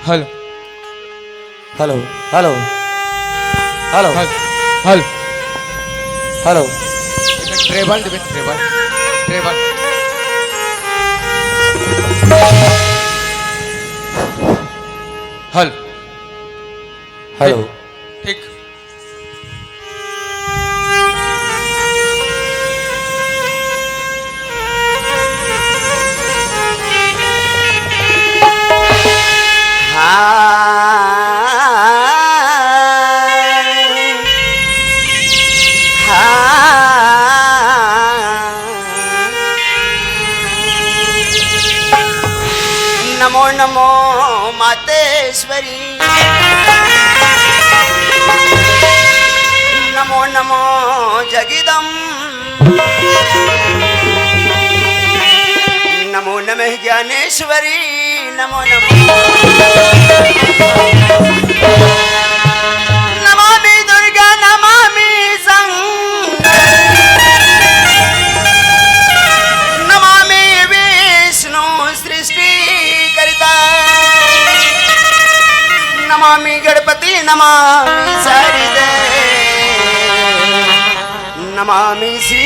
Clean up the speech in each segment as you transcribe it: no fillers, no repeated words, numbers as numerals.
Hello hello hello hello hello hello ट्रेबल देबे ट्रेबल ट्रेबल हेलो हेलो ठीक नमो नमो मातेश्वरी नमो नमो जगिदम नमो नमः ज्ञानेश्वरी नमो नमो नमामि दुर्गा नमामि नमामि विष्णु सृष्टि करता नमामि गणपति नमामि सरिदे नमामि श्री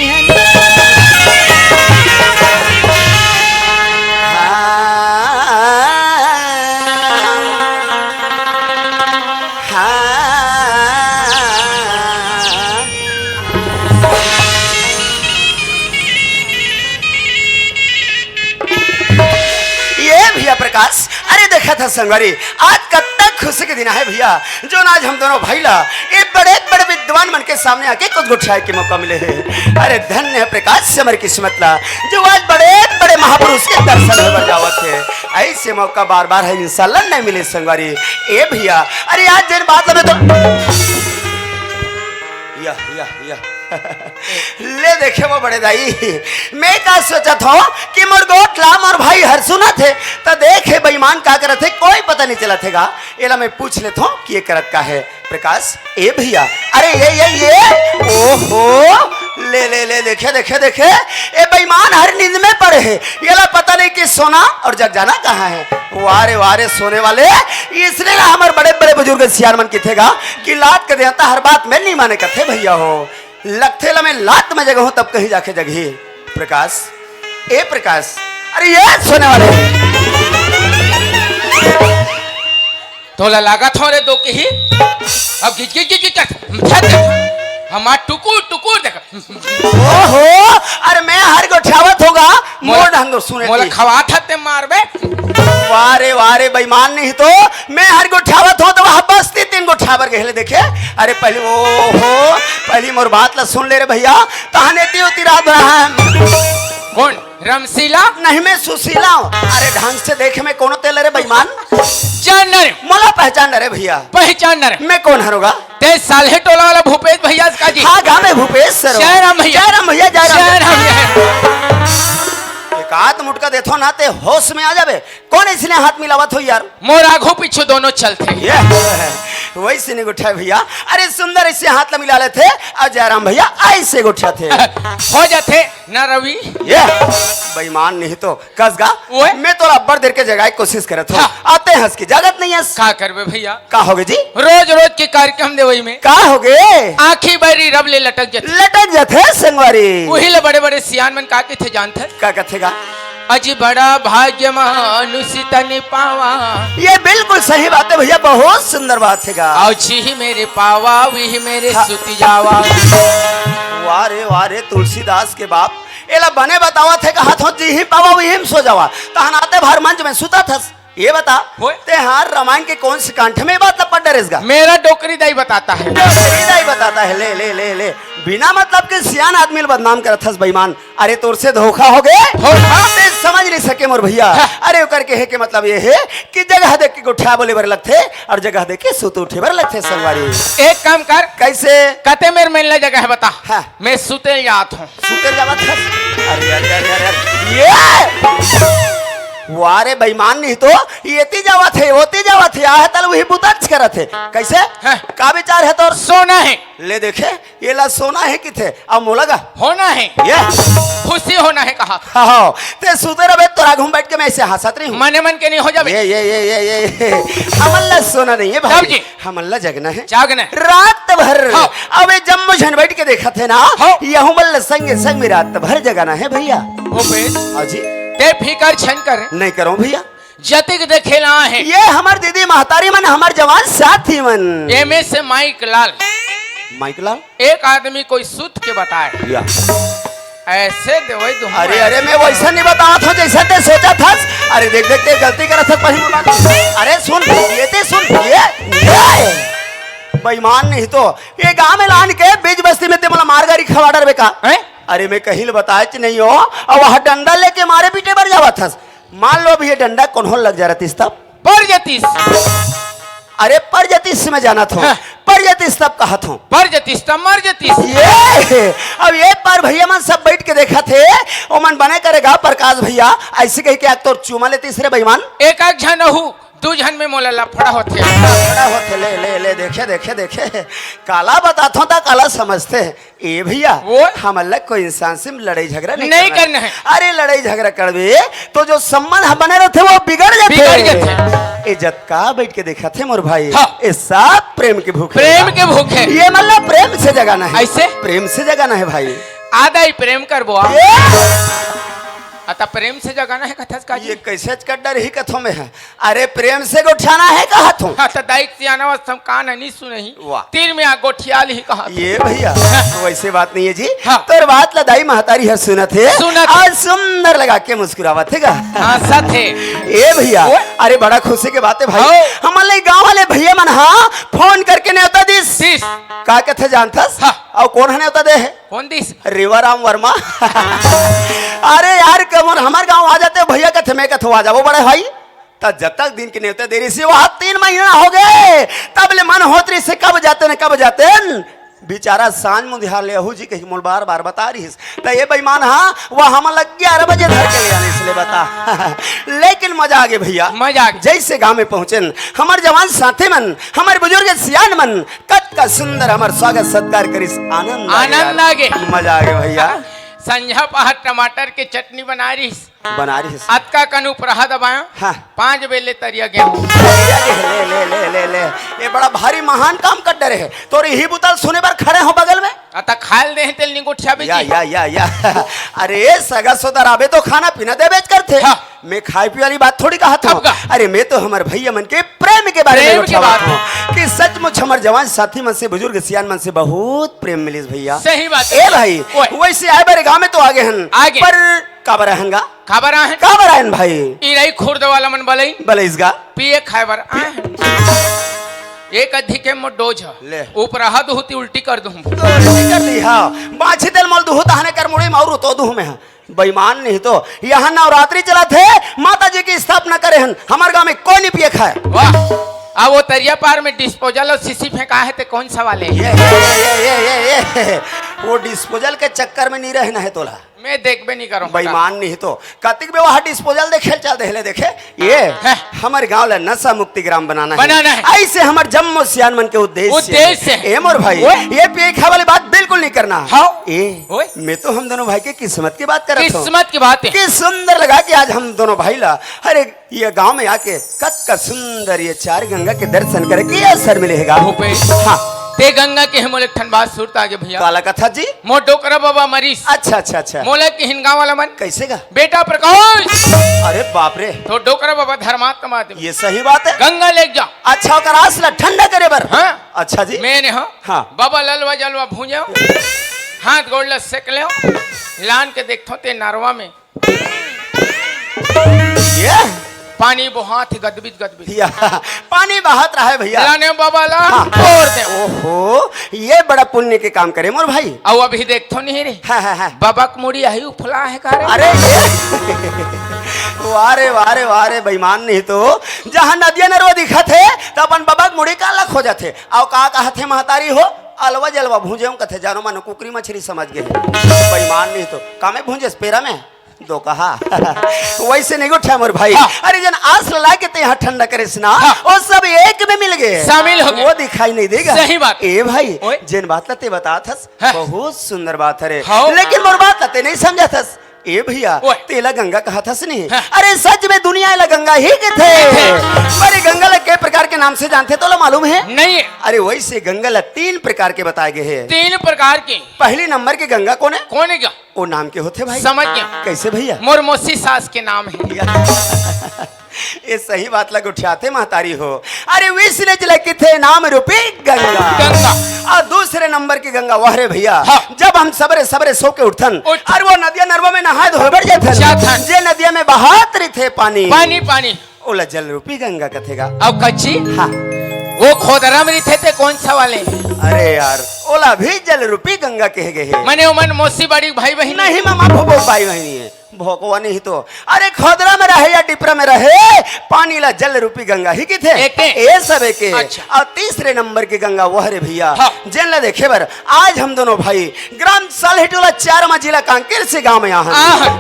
प्रकाश। अरे देखा था संगवारी आज कत्ता खुशी के दिन है भैया जो आज हम दोनों भाईला ये बड़े बड़े विद्वान मन के सामने आके कुछ गुठाए के मौका मिले हैं। अरे धन्य है प्रकाश से हमारी किस्मत ला जो आज बड़े बड़े महापुरुष के दर्शन हो जावत है। ऐसे मौका बार बार है इंशाल्लाह नहीं मिले संगवारी। ए भैया अरे आज दिन बात लगे तो या ले देखे वो बड़े दाई मैं का सोचा था कि मोर गोट लाम और भाई हर सुना थे तो देखे बेईमान का करत थे कोई पता नहीं चला थेगा। एला मैं पूछ लेता हूँ कि ये करत का है प्रकाश। ए भैया अरे ये ओहो ले ले ले देखे देखे देखे ए बेईमान हर नींद में पड़े है। ये पता नहीं कि सोना और जग जाना कहाँ है। वारे वारे सोने वाले इसलिए हमारे बड़े बड़े बुजुर्ग सियार मन की थेगा कि लात के देता हर बात में नहीं माने कथे भैया हो लगते ला मैं लात में जगह हूं तब कहीं जाके जगही प्रकाश। ए प्रकाश अरे ये सोने वाले तोला लगा था रे दो के ही अब गिच गिच गिच हमार टुकुर टुकुर देख ओहो अरे मैं हर गोठावत होगा मोर ढंग सुने मोला खवात हते मारबे वारे वारे बेईमान नहीं तो मैं हर गोठावत हो तो वहां बस्ती तीन गोठावर गहले देखे। अरे पहले ओहो पहली मोर बात ला सुन ले रे भैया तहने ती होती रात रहा है कौन रमशीला नहीं मैं सुशीला हूँ। अरे ढंग से देखे मैं कौन तेल रे बेईमान जान रे मोला पहचान रे भैया पहचान रे मैं कौन हरोगा ते साले टोला वाला भूपेश भैया का जी। हाँ गा मैं भूपेश सर जय राम भैया जय राम भैया जय राम। जय एक हाथ मुटका देथो ना ते होश में आ जावे कौन इसने हाथ मिलावत हो यार मोर आगो पीछे दोनों चलते ये वैसे नहीं गुठा भैया। अरे सुंदर ऐसे हाथ ला मिला लेते और जयराम भैया ऐसे गुठा थे हो जाते ना रवि ये बेईमान नहीं तो कसगा मैं तो अब्बर देर के जगह कोशिश करे थो आते हंस की जगत नहीं है का करबे भैया का होगे जी रोज रोज के कार्यक्रम दे वही में का होगे आंखी बरी रब ले लटक जाते संगवारी वही ले बड़े बड़े सियान मन का के थे जानते का कथेगा अजी बड़ा भाग्य मनुष्य तनि पावा ये बिल्कुल सही बात है भैया बहुत सुंदर बात है और ही मेरे पावा वही मेरे सुती जावा। वारे वारे तुलसीदास के बाप एला बने बतावा थे कहा था जी ही पावा वही हम सो जावा तहनाते भर मंच में सुता था। ये बता ते हार रामायण के कौन से कांठ में बात लपट डरेगा मेरा डोकरी दाई बताता है डोकरी दाई बताता है ले ले ले ले बिना मतलब के सियान आदमी बदनाम करत हस बेईमान। अरे तोर से धोखा हो गए ते समझ नहीं सके मोर भैया। अरे करके है के मतलब ये है कि जगह देख के उठा बोले बर लगते और जगह देख के सुत उठे बर लगते संगवारी। एक काम कर कैसे कते मेरे मिलने जगह है बता हाँ। मैं सुते जात हूँ सुते जावत है। अरे अरे अरे अरे ये वारे बेईमान नहीं तो येती जावा थे होती जावा थे आहे तल वही बुतच करत थे कैसे हाँ। का विचार है तोर सोना है ले देखे ये ला सोना है कि थे अब मोलगा होना है ये खुशी होना है कहा हाँ ते सुते रहे तोरा घूम बैठ के मैं ऐसे हंसत रही हूँ मने मन के नहीं हो जावे ये हमल्ला सोना नहीं है तब भाई जी। हमल्ला जगना है जागना है। रात भर हाँ। अबे जम्मू झन बैठ के देखा थे ना हाँ। यह मल्ला संग संग में रात भर जगाना है भैया भूपेश हाँ जी ते फिकर छन कर नहीं करो भैया जतिक देखेला है ये हमार दीदी महतारी मन हमार जवान साथी मन एमे से माइक लाल माइकलाल एक आदमी कोई सूत के बताए या ऐसे देवई दुह अरे अरे मैं वैसा नहीं बता था जैसा ते सोचा था अरे देख देख के गलती करा था पहली बात अरे सुन ये ते सुन ये बेईमान नहीं तो ये गांव में लान के बीच बस्ती में ते मला मार गाड़ी खवाडर बेका हैं अरे मैं कहीं बताए नहीं हो और वह डंडा लेके मारे पीटे बढ़ जावा था मान लो भी ये डंडा कौन लग जा रहा तब पर जतीस अरे पर जतीस में जाना था हाँ। पर जतीस तब कहा था पर जतीस तब मर जतीस ये अब ये पर भैया मन सब बैठ के देखा थे ओ मन बने करेगा प्रकाश भैया ऐसे कही के तो चूमा ले तीसरे बेईमान एक एक झन हूँ दू झन में मोला लफड़ा होते बड़ा होते ले देखे देखे देखे काला बताता था काला समझते हैं ए भैया वो? हम अलग कोई इंसान से लड़ाई झगड़ा नहीं करना है। अरे लड़ाई झगड़ा कर दे तो जो संबंध बने रहते वो बिगड़ बिगड़ जाते जाते। इज्जत का बैठ के देखा थे मोर भाई हाँ। ये सब प्रेम के भूखे प्रेम के भूखे ये मतलब प्रेम से जगाना है ऐसे? प्रेम से जगाना है भाई आधा ही प्रेम कर बुआ ये अतः प्रेम से जगाना है कथस का ये कैसे कड्डर ही कथों में है अरे प्रेम से गोठाना है कहा तुम हाँ तो दाइक सियाना वस्तम कान नहीं सुनही वाह। तीर में आ गोठियाल ही कहा ये भैया वैसे बात नहीं है जी हाँ। तो बात लदाई महतारी है सुना थे सुना थे। आज सुंदर लगा के मुस्कुरावा थे का हाँ सत है ए भैया वो? अरे बड़ा खुशी के बात है भाई हाँ। हमारे गांव वाले भैया मन हाँ फोन करके न्योता दिस दिस का कहते जानथस हाँ। और कौन है न्योता दे है कौन दिस रिवाराम वर्मा अरे यार कमर हमारे गांव आ जाते भैया कहते मैं कहते आ जाओ बड़े भाई तब जब तक दिन के न्योते देरी से वहां 3 महीना हो गए तब ले मन होतरी से कब जाते न कब जाते न बेचारा सांझ मुंदिहार ले अहू जी कही मोल बार बार बता रही तो ये बेईमान हाँ वह हम लग 11 बजे धर के ले आने इसलिए बता लेकिन मजा आ गया भैया मजा आ गया। जैसे गांव में पहुंचे हमारे जवान साथी मन हमारे बुजुर्ग सियान मन कत का सुंदर हमार स्वागत सत्कार करिस आनंद आनंद आ गए। मजा आ गया भैया संझा पहाड़ टमाटर के चटनी बना रही बना रही अतका कनु प्रहा दबाया हाँ 5 बेले तरिया गेहूं ले ले ले ले ले ये बड़ा भारी महान काम कर डरे है तो यही बुतल सुने पर खड़े हो बगल में अतः खाल दे तेल निगुठिया बेची या अरे सगा सोदर आबे तो खाना पीना दे बेच करते हाँ। मैं खाई पी वाली बात थोड़ी कहा था कब का? अरे मैं तो हमारे भैया मन के प्रेम के बारे में प्रेम के उठावा बात हूं कि सचमुच हमारे जवान साथी मन से बुजुर्ग सियान मन से बहुत प्रेम मिलिस भैया सही बात ए भाई ओए। वैसे आए बारे गांव में तो आगे हन आगे। पर काबर हंगा खबर आहे काबर आयन भाई ई रही खुर्द वाला मन बलई भले इसका पिए खाबर एक अधिक मो डोज ले। ऊपर हद होती उल्टी कर दूं कर ली हाँ बाछी तेल मल दुहु तहने कर मुड़ी मारू तो दुहु में हाँ बेईमान नहीं तो यहाँ नवरात्रि चला थे माता जी की स्थापना करे हन हमारे गांव में कोई नहीं पिए खाए वाह अब वो तरिया पार में डिस्पोजल और सीसी फेंका है तो कौन सवाल है ये वो डिस्पोजल के चक्कर में नहीं रहना है तोला मैं देखबे नहीं करूं बेईमान नहीं तो कतिक में वहाँ डिस्पोजल देखे चल देले देखे ये है। हमारे गांव ला नशा मुक्ति ग्राम बनाना है। ऐसे हमारे जम्मू सियान मन के उद्देश्य है। ए मोर भाई ओए। ये पिए खा वाली बात बिल्कुल नहीं करना हाँ। ए ओए। मैं तो हम दोनों भाई के किस्मत की बात कर रहा हूँ किस्मत की बात है कि सुंदर लगा कि आज हम दोनों भाई ला अरे ये गांव में आके कत का सुंदर ये 4 गंगा के दर्शन करे कि असर मिलेगा भूपेश हाँ ते गंगा के मोले ठन बात सुरत आगे भैया काला कथा जी मो डोकरा बाबा मरीस अच्छा मोले के हिनगा वाला मन कैसे का बेटा प्रकाश अरे बाप रे तो डोकरा बाबा धर्मात्मा दे ये सही बात है गंगा ले जा अच्छा होकर आसला ठंडा करे बर हाँ अच्छा जी मैंने हाँ। बाबा ललवा जलवा भूंजो हाथ गोड़ सेक ले लान के देखो ते नारवा में ये पानी बहात गदबिद या पानी बहात रहा है भैया लाने बाबा ला हाँ। छोड़ दे ओहो ये बड़ा पुण्य के काम करे मोर भाई अब अभी देखो नहीं रे हाँ। बाबा की मुड़ी आई उफला है का रे अरे ये वारे वारे वारे बेईमान नहीं तो जहाँ नदिया नरवा दिखा थे तो अपन बाबा मुड़ी का अलग हो जाते और का कहा थे महतारी हो अलवा जलवा भूंजे कथे जानो मानो कुकरी मछली समझ गए बेईमान नहीं तो कामे भूंजे पेरा में दो कहा वैसे नहीं उठा मोर भाई। हाँ। अरे जन आस ला के ते यहाँ ठंडा करे ना हाँ। और सब एक में मिल गए, शामिल हो गए। वो दिखाई नहीं देगा। सही बात। ए भाई ओए। जिन बात ते बता थस हाँ। बहुत सुंदर बात है रे, हाँ। लेकिन मोर बात ते नहीं समझा थस। ए भैया ओए। तेला गंगा कहा थस नहीं। हाँ। अरे सच में दुनिया ला गंगा ही के थे। अरे गंगा ला के प्रकार के नाम से जानते तो ला मालूम है? नहीं, अरे वैसे गंगा ला 3 प्रकार के बताए गए हैं। 3 प्रकार की। पहली नंबर के गंगा कौन है? कौन है क्या? वो नाम के होते भाई। समझ गया। कैसे भैया? मोर मौसी सास के नाम है। ये सही बात लग उठाते महतारी हो। अरे विष्णु जल के थे नाम रूपी गंगा। गंगा। और दूसरे नंबर की गंगा वह रे भैया। हाँ। जब हम सबरे सबरे सो के उठन उठ। और वो नदिया नरवा में नहाए धोए बढ़ जाते जाथन। जे नदिया में बहात रही थे पानी पानी पानी। ओला जल रूपी गंगा कथेगा। अब कच्ची हाँ। वो खोदरा में थे कौन सा वाले? अरे यार ओला भी जल रूपी गंगा कहे गए है। मने उमन मौसी बड़ी भाई बहन नहीं मामा भोबो भाई बहनी है भोकवा नहीं तो। अरे खोदरा में रहे या डिपरा में रहे पानी ला जल रूपी गंगा ही की थे। ए सब के। अच्छा। और तीसरे नंबर की गंगा वह रे भैया। हाँ। जेन ला देखे बर आज हम दोनों भाई ग्राम सालहेटोला 4 जिला कांकेर से गांव में यहाँ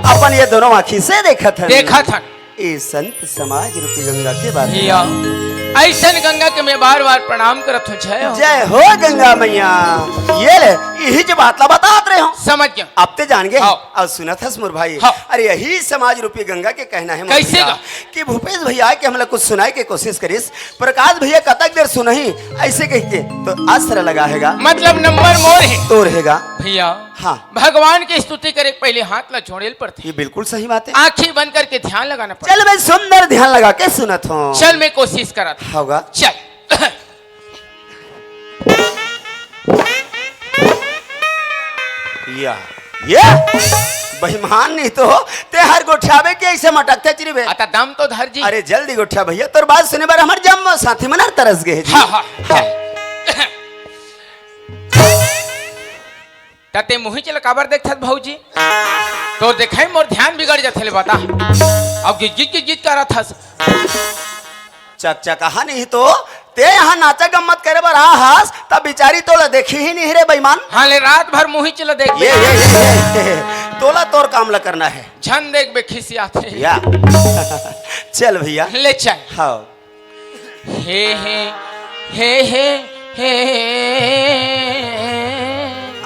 अपन ये दोनों आँखी से देखा था ये संत समाज रूपी गंगा के बारे में। ऐसन गंगा के मैं बार बार प्रणाम करत हूँ। जय हो गंगा मैया। ये ले यही जो बात ला बतात रहे हो। समझ गया। अब ते जान गए। हाँ। और सुना था मुर भाई। हाँ। अरे यही समाज रूपी गंगा के कहना है कैसे भैया, गा? कि भूपेश भैया के हम लोग कुछ सुनाई के कोशिश करिस। प्रकाश भैया कतक देर सुनही ऐसे कह के तो आसरा लगा हैगा मतलब नंबर मोर है तो रहेगा भैया। हाँ। भगवान की स्तुति करे पहले हाथ ला छोड़ेल पर थे। ये बिल्कुल सही बात है। आंखें बंद करके ध्यान लगाना पड़ता। चल मैं सुंदर ध्यान लगा के सुनत हूँ। चल मैं कोशिश करा था। होगा। चल। या ये बेईमान नहीं तो ते हर गोठावे के ऐसे मटकते चिरिबे। आता दम तो धर जी। अरे जल्दी गोठा भैया तोर बात सुने बार हमार जम साथी मना तरस गए जी। हाँ हाँ तते मुही चल काबर देखत भौजी तो देखे मोर ध्यान बिगड़ जाथे ले बता। अब गिज कर रहा था। चक चकहा नहीं तो ते यहाँ नाचा गम्मत करे बर हास तब बिचारी तोला देखी ही नहीं रे बेईमान। हाँ ले रात भर मुही चल देख ये तोला तोर काम ला करना है। झन देख बे खिसियाथे या चल भैया ले चल। हाँ। हे हे हे हे हे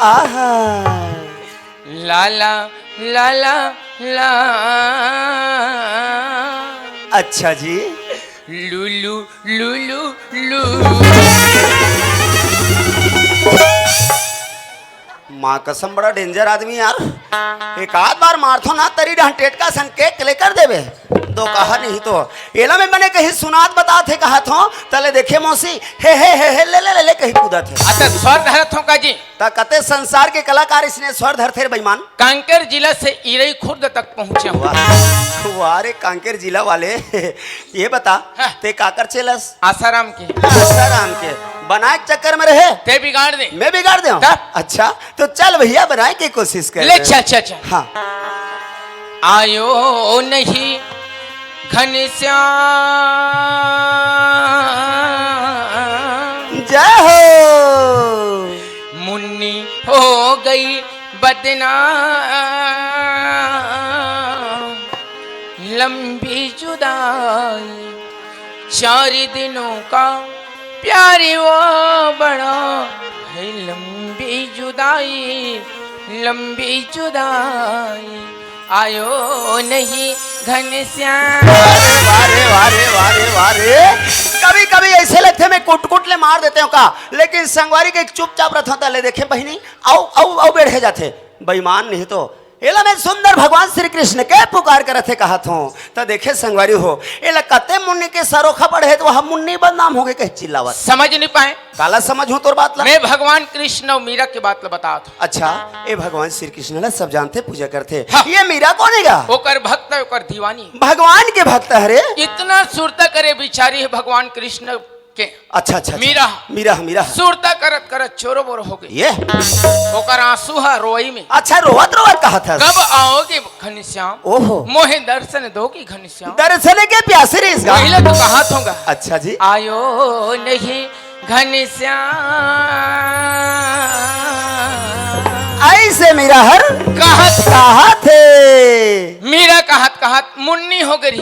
आहा लाला लाला ला अच्छा जी। लुलु लुलु लू। माँ कसम बड़ा डेंजर आदमी यार। एक आध बार मारथो ना तरी टेट का संकेत लेकर देवे दो कहा नहीं तो एला में मैंने कहीं सुनात बता थे कहा थो तले देखे मौसी हे ले कहीं कूदा थे। अच्छा स्वर धरत हूँ का जी। ता कते संसार के कलाकार इसने स्वर धरते बेईमान। कांकेर जिला से इरई खुर्द तक पहुँचे हुआ। वाह रे कांकेर जिला वाले ये बता हाँ। ते काकर चेलस आसाराम के आसाराम के बनाए चक्कर में रहे ते बिगाड़ दे। मैं बिगाड़ दे। अच्छा तो चल भैया बनाए की कोशिश कर ले चल चल चल। हाँ। आयो नहीं घनश्याम जय हो मुन्नी हो गई बदनाम लंबी जुदाई 4 दिनों का प्यारी वो बड़ा है लंबी जुदाई आयो नहीं घनश्याम। वारे वारे वारे वारे कभी कभी ऐसे लगते मैं कुट ले मार देते हो का लेकिन संगवारी के चुपचाप रहता ले देखे बहिनी आओ आओ आओ बैठे जाते बेईमान नहीं तो एला में सुंदर भगवान श्री कृष्ण के पुकार कर थे कहा थो तो देखे संगवारी हो एला कते मुन्नी के सरोखा पड़े तो वह मुन्नी बदनाम हो गए कह चिल्लावत समझ नहीं पाए। काला समझ हूँ तोर बात ला। मैं भगवान कृष्ण और मीरा की बात बता था। अच्छा ये भगवान श्री कृष्ण ला सब जानते पूजा करते। हाँ। ये मीरा कौन है? ओकर भक्त ओकर दीवानी भगवान के भक्त हरे। इतना सुरता करे बिचारी है भगवान कृष्ण के। अच्छा अच्छा मीरा मीरा मीरा सुरता करत करत चोरो बोर हो गई। ये ओकर आंसू है रोई में। अच्छा रोवत कहा था कब आओगे घनश्याम ओहो मोहे दर्शन दोगी घनश्याम। दर्शन के प्यासे रे इसका पहले तो कहा था। अच्छा जी। आयो नहीं घनश्याम ऐसे मेरा हर कहा थे मीरा कहत मुन्नी हो गई।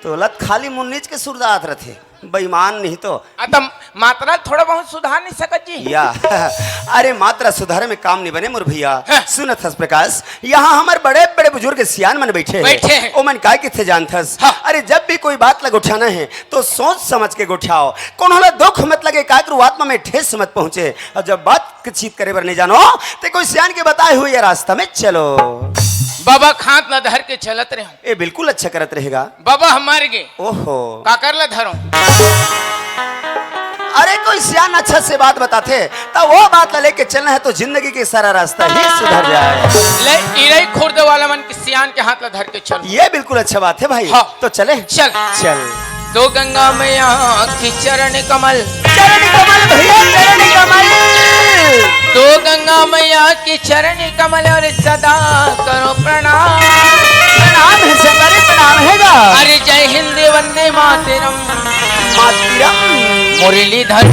तोलत खाली मुन्नीच के सुरदात रथे, बेईमान नहीं तो अतम मात्रा थोड़ा बहुत सुधार नहीं सकत जी। या अरे मात्रा सुधारे में काम नहीं बने मोर भैया। हाँ। सुनत हस प्रकाश, यहाँ हमारे बड़े बड़े बुजुर्ग सियान मन बैठे हैं। ओ मन काय किथे जानथस। हाँ। अरे जब भी कोई बात लग उठाना है तो सोच समझ के उठाओ, कोनो दुख मत लगे, काकरू आत्मा में ठेस मत पहुंचे। और जब बात चीत करे बर नहीं जानो तो कोई सियान के बताए हुए ये रास्ता में चलो। बाबा खात न धर के चलत रहे। ये बिल्कुल अच्छा करत रहेगा बाबा हमारे गे ओहो का कर ला धरो। अरे कोई सियान अच्छा से बात बताते तो वो बात ला लेके चलना है तो जिंदगी के सारा रास्ता ही सुधर जाए। ले इरई खुर्द वाला मन के सियान के हाथ ला धर के चल। ये बिल्कुल अच्छा बात है भाई। हाँ। तो चले चल चल। तो गंगा मैया की चरण कमल, चरण कमल भैया चरण कमल, तो गंगा मैया की चरण कमल और सदा करो प्रणाम। प्रणाम है संगरी प्रणाम हैगा। अरे जय हिंद वंदे मातरम मातरम मुरलीधर।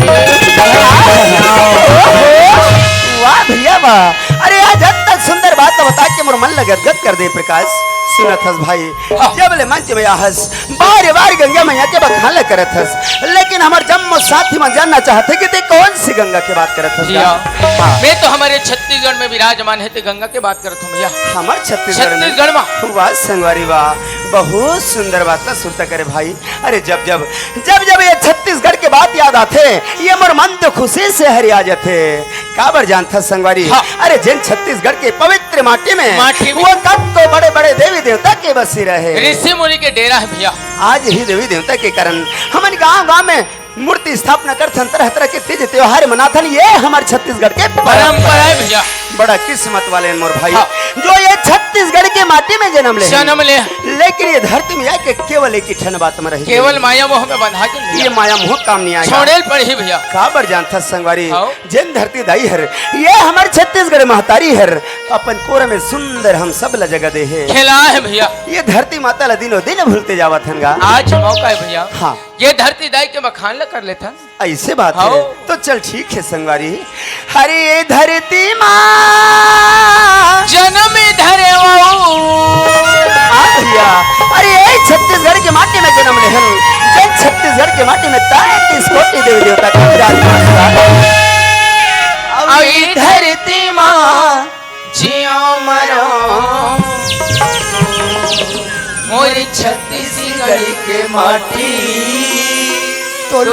वाह भैया वाह। अरे आज हद तक सुंदर बात बता के मोर मन लगत कर दे प्रकाश। सुनत हस भाई जब ले मंच में आहस बार बार गंगा मैया के बखान करत हस, लेकिन हमार जम्मो साथी मन जानना चाहते कि ते कौन सी गंगा के बात करत हस। हाँ। मैं तो हमारे छत्तीसगढ़ में विराजमान है ते गंगा के बात करत हूँ भैया। हमार छत्तीसगढ़ में वाह संगवारी वाह, बहुत सुंदर बात सुनता करे भाई। अरे जब जब जब जब ये छत्तीसगढ़ के बात याद आते ये मोर मन तो खुशी से हरिया जाते। काबर जानता संगवारी। हाँ। अरे जिन छत्तीसगढ़ के पवित्र माटी में वो कब तो बड़े बड़े देवी देवता के बसी रहे, ऋषि मुनि के डेरा है भैया। आज ही देवी देवता के कारण हमन गांव गांव में मूर्ति स्थापना करथन, तरह तरह के तीज त्योहार मनाथन। ये हमारे छत्तीसगढ़ के परंपरा है भैया। बड़ा किस्मत वाले मोर भाई। हाँ। जो ये छत्तीसगढ़ के माटी में जन्म ले, ले लेकिन ये धरती में आके केवल एक ही ठन बात में रही, केवल माया मोह में बंधा के ये माया मोह काम नहीं आएगा। छोड़ेल पड़ी भैया। काबर जानता संगवारी हाँ। जिन धरती दाई हर ये हमारे छत्तीसगढ़ महतारी हर अपन कोर में सुंदर हम सब ला जगह दे है खिला है भैया। ये धरती माता ला दिनों दिन भूलते जावत हनगा। आज मौका है भैया। हाँ ये धरती दाई के बखान ला कर लेता। ऐसे बात हाँ। है तो चल ठीक है संगवारी। हरे ये धरती माँ जन्म धरे भैया। अरे ये छत्तीसगढ़ के माटी में जन्म ले हन, जन छत्तीसगढ़ के माटी में 33 कोटि देवी देवता का विराजमान धरती माँ जियो मरो मोरी छत्तीसगढ़ के माटी तो